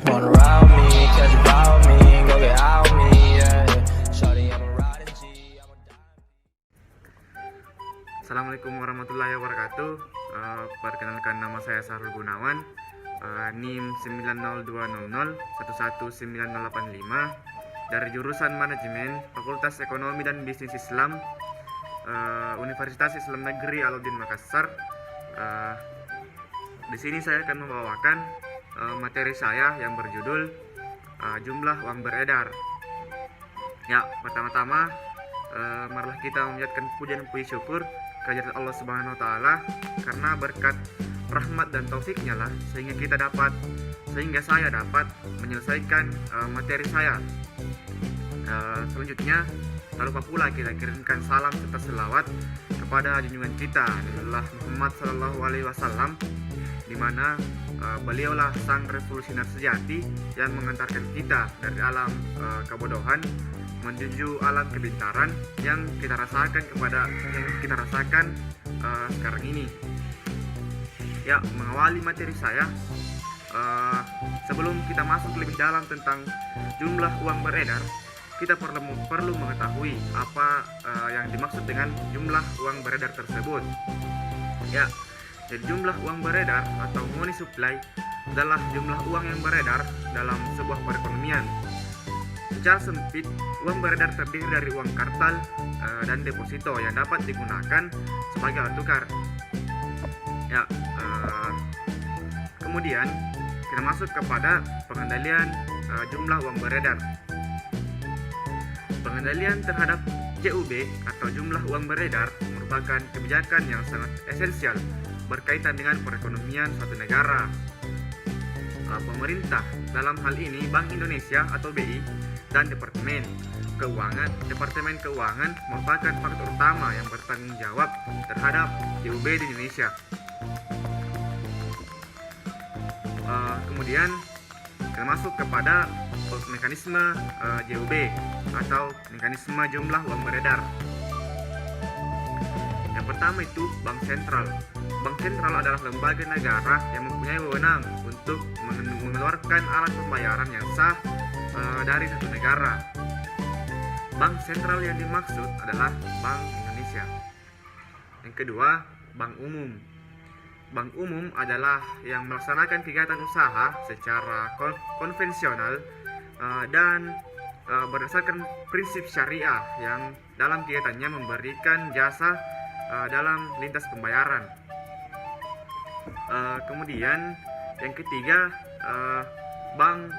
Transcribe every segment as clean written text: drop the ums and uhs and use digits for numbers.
Wanna ride with me, catch a vibe with me, go get out with me, yeah. Shawty, I'm a riding G, I'm a Assalamualaikum warahmatullahi wabarakatuh. Perkenalkan, nama saya Sahrul Gunawan, NIM 90200119085 dari jurusan Manajemen Fakultas Ekonomi dan Bisnis Islam, Universitas Islam Negeri Alauddin Makassar. Di sini saya akan membawakan materi saya yang berjudul jumlah uang beredar. Ya, pertama-tama marilah kita memanjatkan puji dan puji syukur kehadirat Allah Subhanahu wa taala, karena berkat rahmat dan taufiknya lah sehingga saya dapat menyelesaikan materi saya. Selanjutnya, tak lupa pula kita kirimkan salam serta selawat kepada junjungan kita Nabiullah Muhammad sallallahu alaihi wasallam, di mana beliaulah sang revolusioner sejati yang mengantarkan kita dari alam kebodohan menuju alam kebintaran yang kita rasakan sekarang ini. Ya, mengawali materi saya, sebelum kita masuk lebih dalam tentang jumlah uang beredar, kita perlu mengetahui apa yang dimaksud dengan jumlah uang beredar tersebut. Ya, jadi jumlah uang beredar atau money supply adalah jumlah uang yang beredar dalam sebuah perekonomian. Secara sempit, uang beredar terdiri dari uang kartal dan deposito yang dapat digunakan sebagai alat tukar. Ya, kemudian kita masuk kepada pengendalian jumlah uang beredar. Pengendalian terhadap JUB atau jumlah uang beredar merupakan kebijakan yang sangat esensial berkaitan dengan perekonomian suatu negara. Pemerintah, dalam hal ini Bank Indonesia atau BI, dan Departemen Keuangan merupakan faktor utama yang bertanggung jawab terhadap JUB di Indonesia. Kemudian kita masuk kepada mekanisme JUB atau mekanisme jumlah uang beredar. Yang pertama itu Bank Sentral. Bank Sentral adalah lembaga negara yang mempunyai wewenang untuk mengeluarkan alat pembayaran yang sah dari satu negara. Bank Sentral yang dimaksud adalah Bank Indonesia. Yang kedua, Bank Umum. Bank Umum adalah yang melaksanakan kegiatan usaha secara konvensional dan berdasarkan prinsip syariah yang dalam kegiatannya memberikan jasa dalam lintas pembayaran. Kemudian yang ketiga, Bank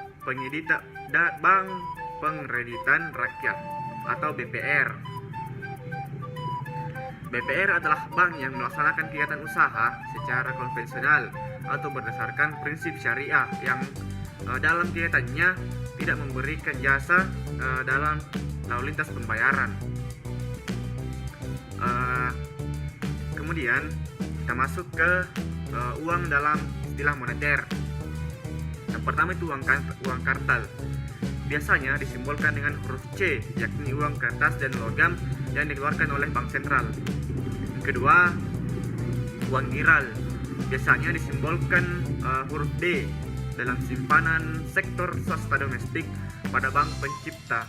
Pengreditan Rakyat atau BPR. BPR adalah bank yang melaksanakan kegiatan usaha secara konvensional atau berdasarkan prinsip syariah yang dalam kegiatannya tidak memberikan jasa dalam lalu lintas pembayaran. Kemudian kita masuk ke uang dalam istilah moneter. Yang pertama itu uang kartal. Biasanya disimbolkan dengan huruf C, yakni uang kertas dan logam yang dikeluarkan oleh bank sentral. Yang kedua, uang giral. Biasanya disimbolkan huruf D dalam simpanan sektor swasta domestik pada bank pencipta.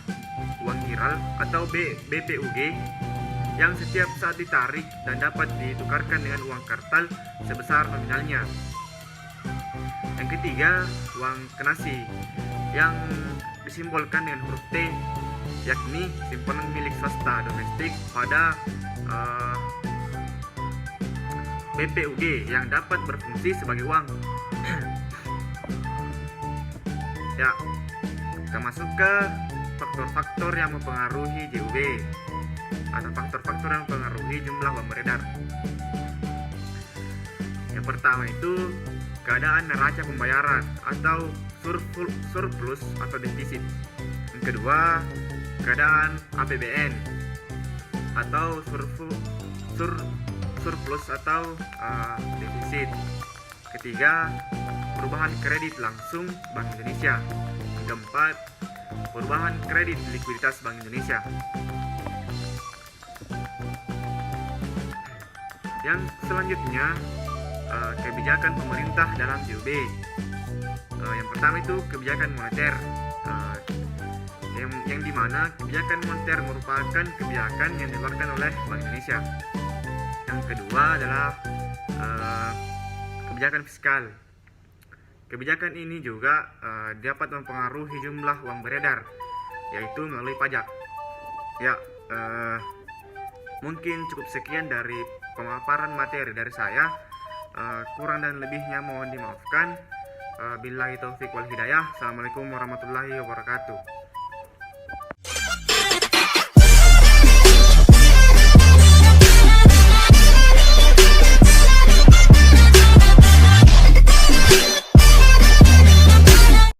Uang giral atau BPUG yang setiap saat ditarik dan dapat ditukarkan dengan uang kartal sebesar nominalnya. Yang ketiga, uang kenasi yang disimbolkan dengan huruf T, yakni simpanan milik swasta domestik pada BPUG yang dapat berfungsi sebagai uang. Ya, kita masuk ke faktor-faktor yang mempengaruhi JUB atau faktor-faktor yang mempengaruhi jumlah uang beredar. Yang pertama itu keadaan neraca pembayaran atau surplus atau defisit. Yang kedua, keadaan APBN atau surplus atau defisit. Ketiga, perubahan kredit langsung Bank Indonesia. Yang keempat, perubahan kredit likuiditas Bank Indonesia. Yang selanjutnya, kebijakan pemerintah dalam CUB. Yang pertama itu kebijakan moneter, yang dimana kebijakan moneter merupakan kebijakan yang dikeluarkan oleh Bank Indonesia. Yang kedua adalah kebijakan fiskal. Kebijakan ini juga dapat mempengaruhi jumlah uang beredar, yaitu melalui pajak. Ya, mungkin cukup sekian dari pemaparan materi dari saya. Kurang dan lebihnya mohon dimaafkan. Billahi taufik wal hidayah. Assalamualaikum warahmatullahi wabarakatuh.